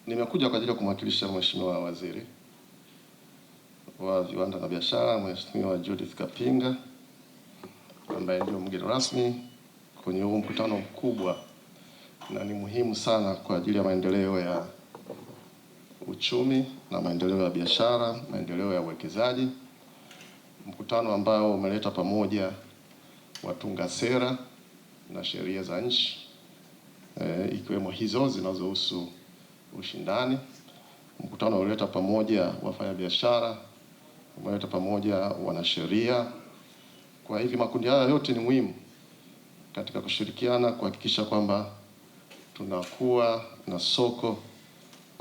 Nimekuja kwa ajili ya kumwakilisha Mheshimiwa Waziri wa Viwanda na Biashara, Mheshimiwa Judith Kapinga, ambaye ndio mgeni rasmi kwenye huu mkutano mkubwa na ni muhimu sana kwa ajili ya maendeleo ya uchumi na maendeleo ya biashara, maendeleo ya uwekezaji. Mkutano ambao umeleta pamoja watunga sera na sheria za nchi, ikiwemo hizo zinazohusu ushindani. Mkutano uleta pamoja wafanyabiashara, umeleta pamoja wanasheria. Kwa hivi makundi haya yote ni muhimu katika kushirikiana kuhakikisha kwamba tunakuwa na soko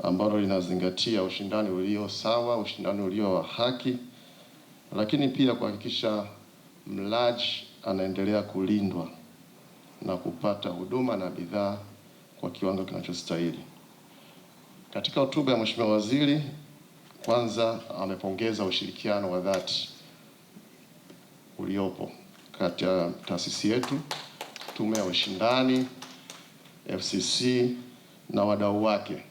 ambalo linazingatia ushindani ulio sawa, ushindani ulio wa haki, lakini pia kuhakikisha mlaji anaendelea kulindwa na kupata huduma na bidhaa kwa kiwango kinachostahili. Katika hotuba ya Mheshimiwa Waziri, kwanza amepongeza ushirikiano wa dhati uliopo kati ya taasisi yetu, Tume ya Ushindani, FCC na wadau wake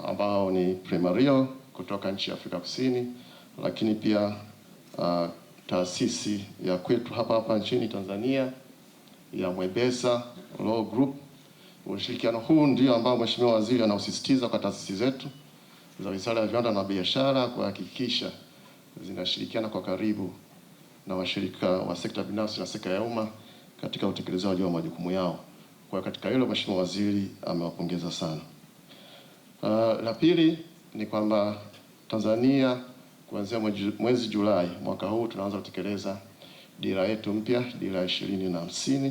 ambao ni Primario kutoka nchi ya Afrika Kusini, lakini pia taasisi ya kwetu hapa nchini Tanzania ya Mwebesa Law Group. Ushirikiano huu ndio ambao Mheshimiwa Waziri anausisitiza kwa taasisi zetu za Wizara ya Viwanda na Biashara kuhakikisha zinashirikiana kwa karibu na washirika wa sekta binafsi na sekta ya umma katika utekelezaji wa majukumu yao. Kwa katika hilo Mheshimiwa Waziri amewapongeza sana. La pili ni kwamba Tanzania kuanzia mwezi Julai mwaka huu tunaanza kutekeleza dira yetu mpya, dira 2050,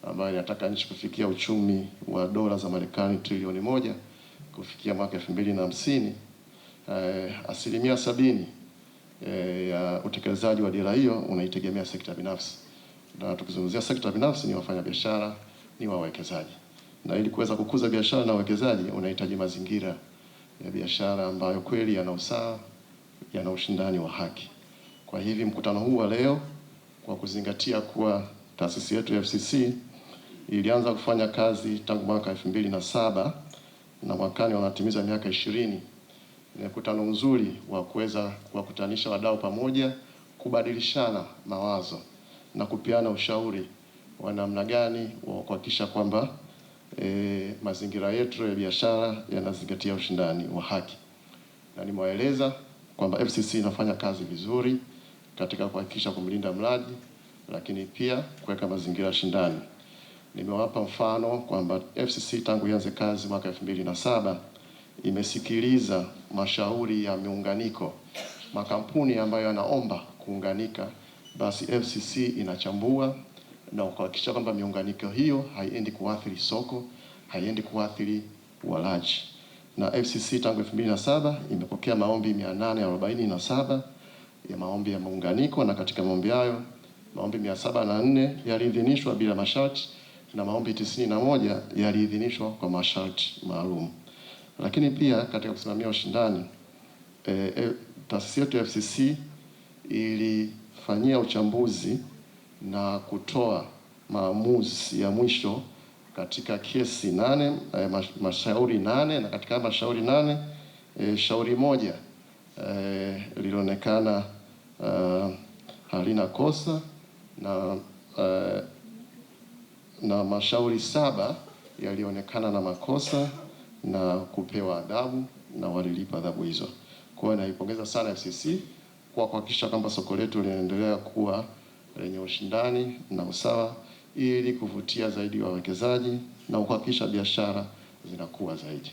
ambayo inataka nchi kufikia uchumi wa dola za Marekani trilioni 1 kufikia mwaka 2050. 70% ya utekelezaji wa dira hiyo unaitegemea sekta binafsi. Na tukizungumzia sekta binafsi ni wafanyabiashara, ni wawekezaji. Na ili kuweza kukuza biashara na uwekezaji unahitaji mazingira ya biashara ambayo kweli yana usawa, yana ushindani wa haki. Kwa hivi mkutano huu wa leo, kwa kuzingatia kuwa taasisi yetu FCC ilianza kufanya kazi tangu mwaka 2007 na mwakani wanatimiza miaka 20, ni mkutano mzuri wa kuweza kuwakutanisha wadau pamoja, kubadilishana mawazo na kupeana ushauri wa namna gani wa kuhakikisha kwamba mazingira yetu ya biashara yanazingatia ushindani wa haki. Na nimewaeleza kwamba FCC inafanya kazi vizuri katika kuhakikisha kumlinda mlaji, lakini pia kuweka mazingira shindani. Nimewapa mfano kwamba FCC tangu ianze kazi mwaka 2007 imesikiliza mashauri ya miunganiko, makampuni ambayo yanaomba kuunganika, basi FCC inachambua na kuhakikisha kwamba miunganiko hiyo haiendi kuathiri soko, haiendi kuathiri walaji. Na FCC tangu 2007 imepokea maombi 847 ya maombi ya muunganiko, na katika maombi hayo maombi 704 yaliidhinishwa bila masharti na maombi 91 yaliidhinishwa kwa masharti maalum. Lakini pia katika kusimamia ushindani, taasisi yetu FCC ilifanyia uchambuzi na kutoa maamuzi ya mwisho katika kesi 8, mashauri 8, na katika mashauri 8 shauri moja lilionekana halina kosa na mashauri 7 yalionekana na makosa na kupewa adhabu na walilipa adhabu hizo. Kwa hiyo naipongeza sana FCC kwa kuhakikisha kwamba soko letu linaendelea kuwa lenye ushindani na usawa ili kuvutia zaidi wawekezaji na kuhakikisha biashara zinakuwa zaidi.